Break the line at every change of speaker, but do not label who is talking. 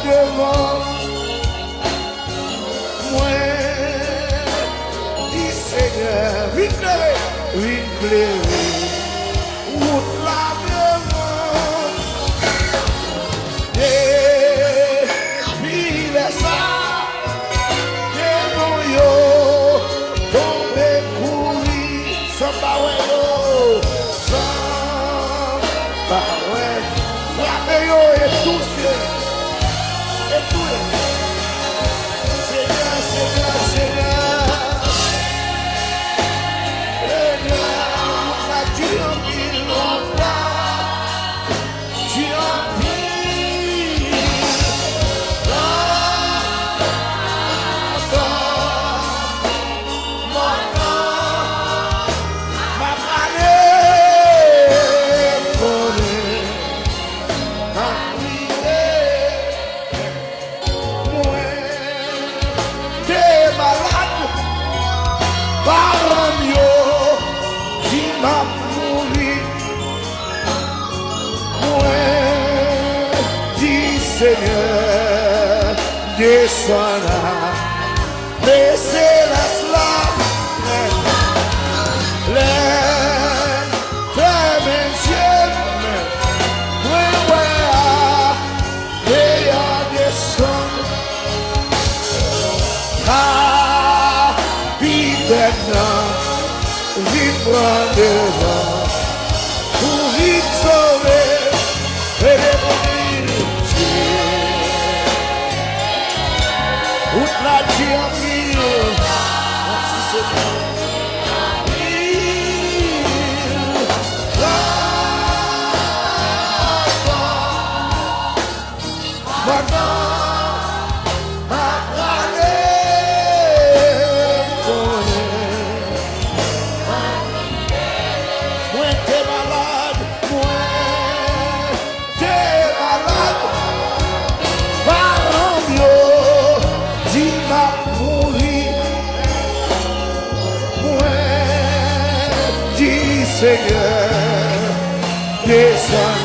devant moi, dit Seigneur, vite clairer, route là devant. Et puis les ça, devant yo, tomber courir, sans parole, sans parole, frapper yo et toucher. Et tout, Seigneur, Seigneur, Seigneur, tu en pile, tu en pile, ma palais, Seigneur, descends là, laissez la slave, les messieurs, et descend, rapidement, vite prendre devant, pour vite sauver, et la Dieu, merci Seigneur. Seigneur, descends.